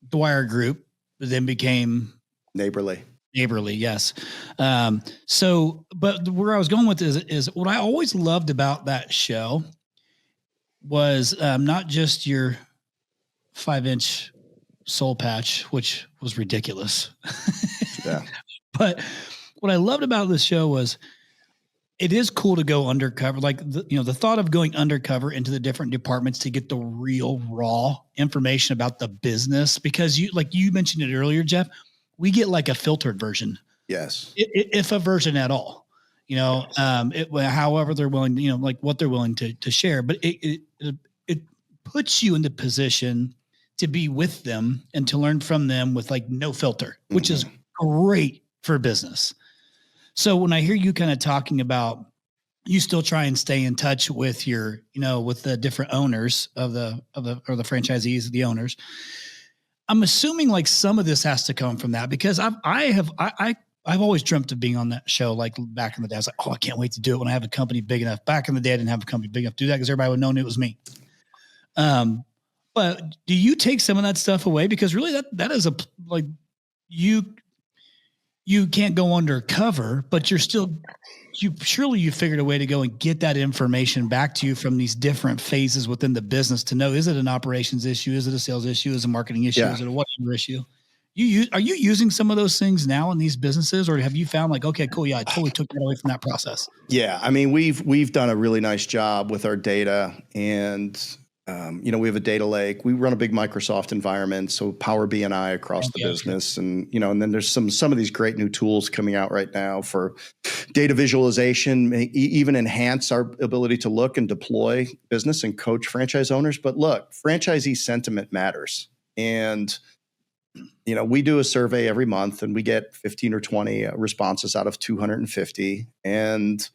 Dwyer Group, but then became Neighborly. Yes. But where I was going with this is what I always loved about that show was not just your 5-inch soul patch, which was ridiculous. Yeah. But what I loved about this show was it is cool to go undercover. Like the thought of going undercover into the different departments to get the real raw information about the business, because you mentioned it earlier, Jeff, we get like a filtered version. Yes. If a version at all. However they're willing, like what they're willing to share, but it puts you in the position to be with them and to learn from them with like no filter, which is great for business. So when I hear you kind of talking about you still try and stay in touch with your, with the different owners or the franchisees, the owners, I'm assuming like some of this has to come from that, because I've always dreamt of being on that show. Like back in the day, I was like, oh, I can't wait to do it when I have a company big enough. Back in the day, I didn't have a company big enough to do that because everybody would know it was me. But do you take some of that stuff away? Because really that is you can't go undercover, but you figured a way to go and get that information back to you from these different phases within the business to know, is it an operations issue? Is it a sales issue? Is it a marketing issue? Is it a whatever issue? Are you using some of those things now in these businesses, or have you found like, okay, cool. Yeah, I totally took that away from that process. Yeah. I mean, we've done a really nice job with our data, and, we have a data lake. We run a big Microsoft environment, so Power BI across the business. Sure. And, and then there's some of these great new tools coming out right now for data visualization, even enhance our ability to look and deploy business and coach franchise owners. But look, franchisee sentiment matters. And we do a survey every month and we get 15 or 20 responses out of 250. And,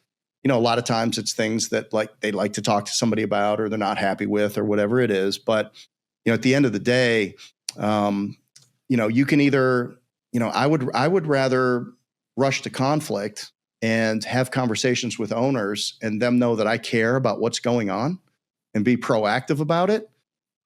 a lot of times it's things that like they like to talk to somebody about, or they're not happy with, or whatever it is. But, at the end of the day, you can either, I would rather rush to conflict and have conversations with owners and them know that I care about what's going on and be proactive about it.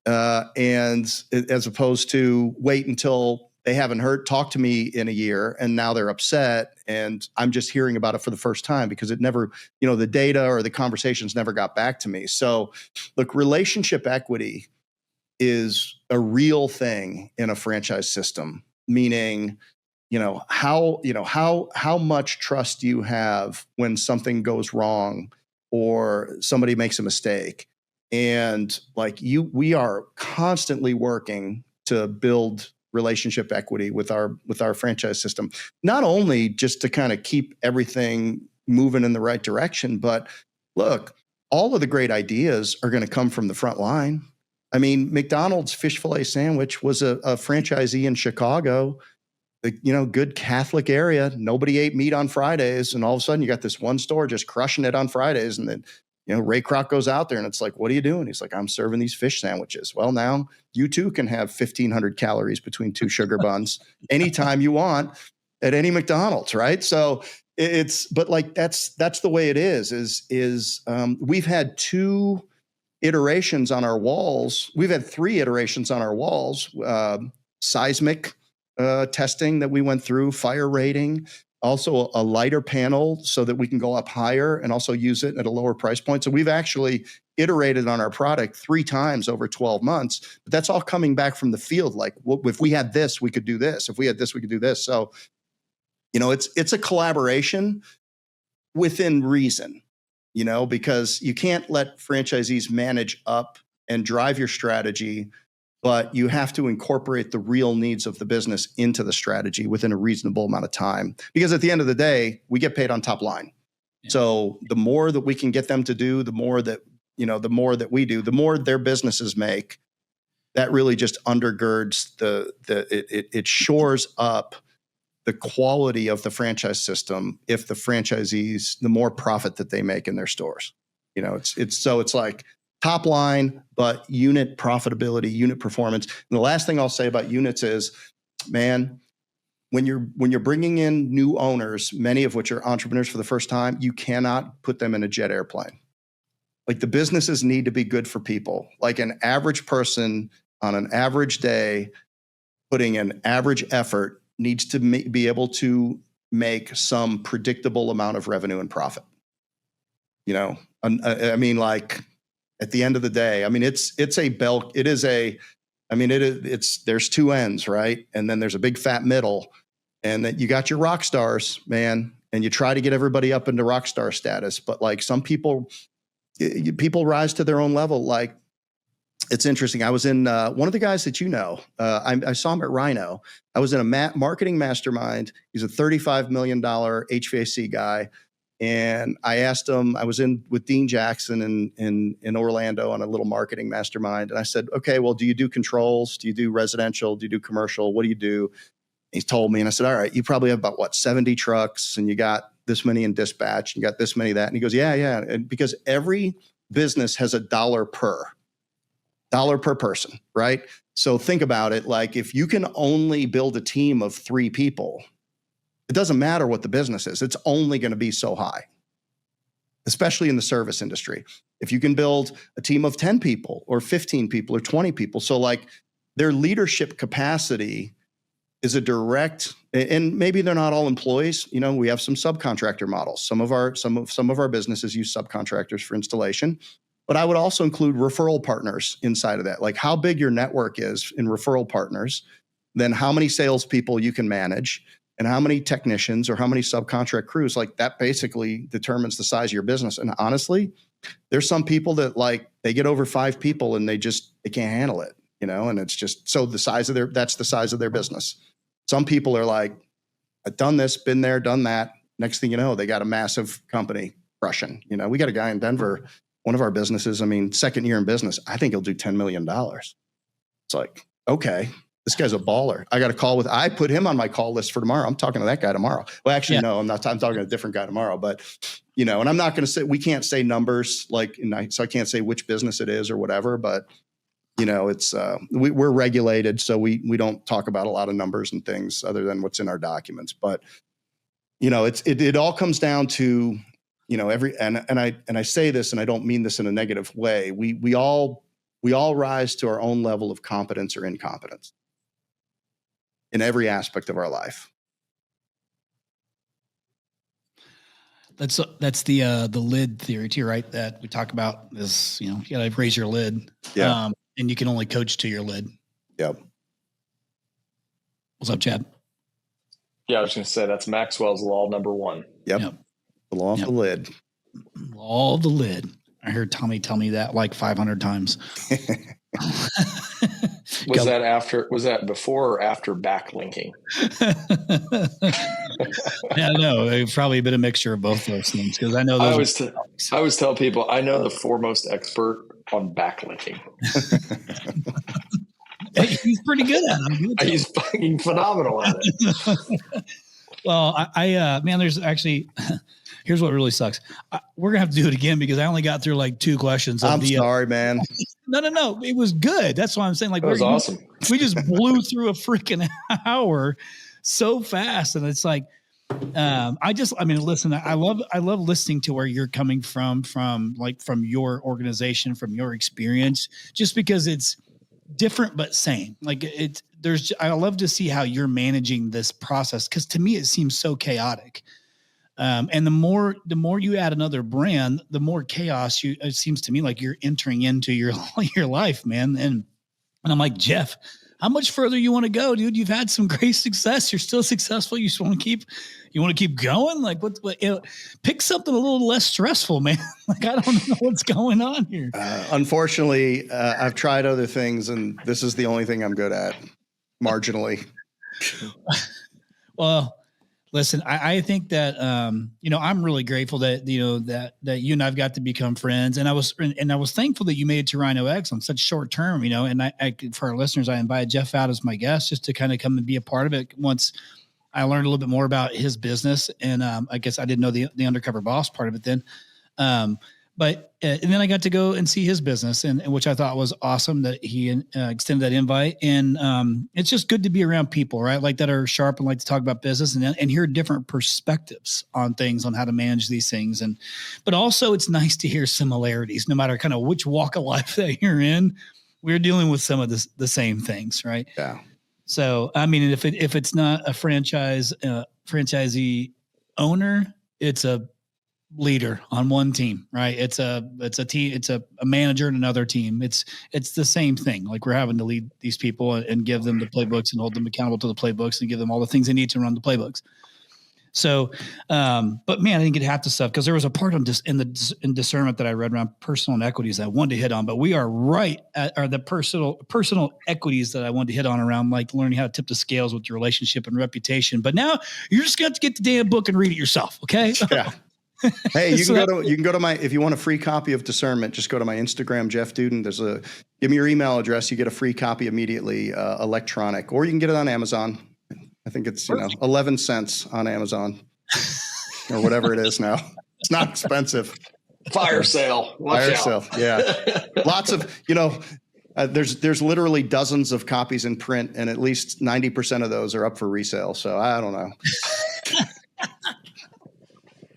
And as opposed to wait until they haven't talked to me in a year and now they're upset and I'm just hearing about it for the first time because it never, the data or the conversations never got back to me. So look, relationship equity is a real thing in a franchise system, meaning, how much trust you have when something goes wrong or somebody makes a mistake. And we are constantly working to build relationship equity with our franchise system, not only just to kind of keep everything moving in the right direction, but look, all of the great ideas are going to come from the front line. I mean, McDonald's fish fillet sandwich was a franchisee in Chicago, good Catholic area. Nobody ate meat on Fridays. And all of a sudden you got this one store just crushing it on Fridays. And then, Ray Kroc goes out there and it's like, what are you doing? He's like, I'm serving these fish sandwiches. Well, now you too can have 1,500 calories between 2 sugar buns anytime you want at any McDonald's, right? So but that's the way it is we've had 2 iterations on our walls. We've had 3 iterations on our walls, seismic testing that we went through, fire rating, also a lighter panel so that we can go up higher and also use it at a lower price point. So we've actually iterated on our product 3 times over 12 months, but that's all coming back from the field. Like, if we had this, we could do this. If we had this, we could do this. So It's a collaboration within reason, because you can't let franchisees manage up and drive your strategy, but you have to incorporate the real needs of the business into the strategy within a reasonable amount of time. Because at the end of the day, we get paid on top line. Yeah. So the more that we can get them to do, the more that we do, the more their businesses make. That really just undergirds it shores up the quality of the franchise system. If the franchisees, the more profit that they make in their stores, it's like top line, but unit profitability, unit performance. And the last thing I'll say about units is, man, when you're bringing in new owners, many of which are entrepreneurs for the first time, you cannot put them in a jet airplane. Like, the businesses need to be good for people. Like, an average person on an average day, putting an average effort, needs to be able to make some predictable amount of revenue and profit. I mean, like, at the end of the day, I mean, it's a bell. It is there's two ends, right? And then there's a big fat middle, and then you got your rock stars, man, and you try to get everybody up into rock star status. But like, some people rise to their own level. Like, it's interesting. I was in one of the guys that I saw him at Rhino. I was in a marketing mastermind. He's a $35 million HVAC guy. And I asked him, I was in with Dean Jackson in Orlando on a little marketing mastermind. And I said, okay, well, do you do controls? Do you do residential? Do you do commercial? What do you do? He told me, and I said, all right, you probably have about 70 trucks, and you got this many in dispatch, and you got this many that. And he goes, yeah. And because every business has $1 per person, right? So think about it. Like, if you can only build a team of 3 people, it doesn't matter what the business is. It's only going to be so high, especially in the service industry. If you can build a team of 10 people or 15 people or 20 people. So like, their leadership capacity is a direct, and maybe they're not all employees. We have some subcontractor models. Some of our businesses use subcontractors for installation. But I would also include referral partners inside of that. Like, how big your network is in referral partners, then how many salespeople you can manage, and how many technicians or how many subcontract crews. Like, that basically determines the size of your business. And honestly, there's some people that, like, they get over 5 people and they can't handle it, and it's just, so that's the size of their business. Some people are like, I've done this, been there, done that. Next thing you know, they got a massive company crushing. We got a guy in Denver, one of our businesses, second year in business, I think he'll do $10 million. It's like, okay, this guy's a baller. I got a call I put him on my call list for tomorrow. I'm talking to that guy tomorrow. Well, actually, no, I'm not. I'm talking to a different guy tomorrow, but and I'm not going to say, we can't say numbers, so I can't say which business it is or whatever, but it's, we're regulated. So we don't talk about a lot of numbers and things other than what's in our documents. But, it all comes down to, and I say this, and I don't mean this in a negative way. We all rise to our own level of competence or incompetence in every aspect of our life. That's the lid theory too, right? That we talk about is, you got to raise your lid. Yeah. And you can only coach to your lid. Yep. What's up, Chad? Yeah, I was going to say, that's Maxwell's law number 1. Yep. The law of the lid. Law of the lid. I heard Tommy tell me that like 500 times. Was that before or after backlinking? Yeah, no, it's probably been a mixture of both those things, because I know those. I always tell people, I know the foremost expert on backlinking. He's pretty good at it. He's fucking phenomenal at it. Well, man, there's actually, here's what really sucks. We're gonna have to do it again because I only got through like 2 questions. I'm sorry, man. No, it was good. That's why I'm saying, like, it was awesome. We just blew through a freaking hour so fast, and it's like, listen, I love listening to where you're coming from your organization, from your experience, just because it's different but same. Like, I love to see how you're managing this process, because to me it seems so chaotic. And the more you add another brand, the more chaos it seems to me like you're entering into your life, man. And I'm like, Jeff, how much further you want to go, dude? You've had some great success. You're still successful. You just want to keep going. Like what pick something a little less stressful, man. Like, I don't know what's going on here. Unfortunately, I've tried other things, and this is the only thing I'm good at, marginally. Well, listen, I think that, I'm really grateful that, that you and I've got to become friends. And I was thankful that you made it to Rhino X on such short term, and I for our listeners, I invited Jeff out as my guest just to kind of come and be a part of it once I learned a little bit more about his business. And I guess I didn't know the Undercover Boss part of it then. And then I got to go and see his business, and which I thought was awesome that he extended that invite. And it's just good to be around people, right? Like that are sharp and like to talk about business and hear different perspectives on things, on how to manage these things. But also it's nice to hear similarities, no matter kind of which walk of life that you're in. We're dealing with some of the same things, right? Yeah. So, I mean, if it's not a franchisee owner, it's a leader on one team, right? It's a team, it's a manager in another team. It's the same thing. Like, we're having to lead these people and give them the playbooks and hold them accountable to the playbooks and give them all the things they need to run the playbooks. So, but man, I didn't get half the stuff because there was a part in discernment that I read around personal equities that I wanted to hit on, but we are right at the personal equities that I wanted to hit on around, like learning how to tip the scales with your relationship and reputation. But now you're just going to get the damn book and read it yourself. Okay. Yeah. Hey, you can go to my, if you want a free copy of Discernment, just go to my Instagram, Jeff Dudan. Give me your email address. You get a free copy immediately, electronic, or you can get it on Amazon. I think it's, 11 cents on Amazon or whatever it is now. It's not expensive. Fire sale. Fire sale. Yeah. Lots of, there's literally dozens of copies in print, and at least 90% of those are up for resale. So I don't know.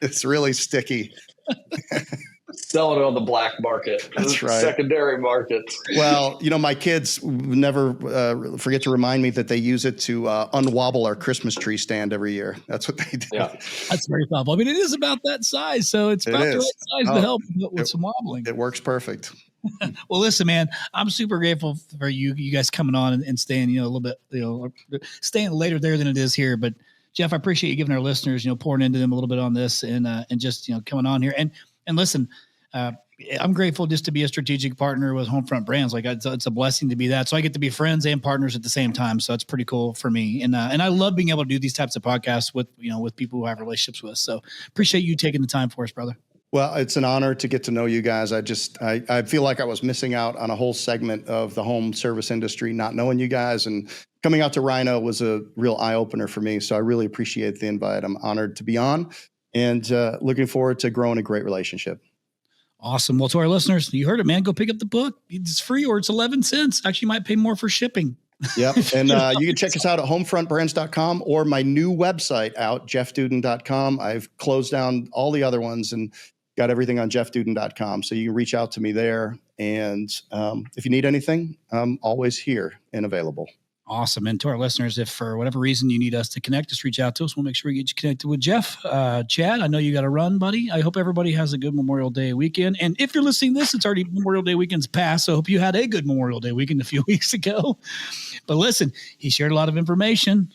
It's really sticky. Selling it on the black market. That's right. Secondary market. Well, my kids never forget to remind me that they use it to unwobble our Christmas tree stand every year. That's what they do. Yeah. That's very thoughtful. I mean, it is about that size, so it's about the right size to help with some wobbling. It works perfect. Well, listen, man, I'm super grateful for you guys coming on and staying, a little bit, staying later there than it is here. But Jeff, I appreciate you giving our listeners, pouring into them a little bit on this and just, coming on here. And listen, I'm grateful just to be a strategic partner with Homefront Brands. Like, it's a blessing to be that. So I get to be friends and partners at the same time. So that's pretty cool for me. And I love being able to do these types of podcasts with people who I have relationships with. So appreciate you taking the time for us, brother. Well, it's an honor to get to know you guys. I feel like I was missing out on a whole segment of the home service industry, not knowing you guys, and coming out to Rhino was a real eye opener for me. So I really appreciate the invite. I'm honored to be on, and looking forward to growing a great relationship. Awesome. Well, to our listeners, you heard it, man. Go pick up the book. It's free, or it's 11 cents. Actually, you might pay more for shipping. Yep. And you can check us out at homefrontbrands.com or my new website out, jeffdudan.com. I've closed down all the other ones and got everything on jeffdudan.com. So you can reach out to me there. And if you need anything, I'm always here and available. Awesome. And to our listeners, if for whatever reason you need us to connect, just reach out to us. We'll make sure we get you connected with Jeff. Chad, I know you got to run, buddy. I hope everybody has a good Memorial Day weekend. And if you're listening to this, it's already Memorial Day weekend's past. So I hope you had a good Memorial Day weekend a few weeks ago. But listen, he shared a lot of information.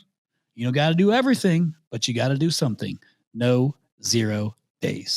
You don't got to do everything, but you got to do something. No 0 days.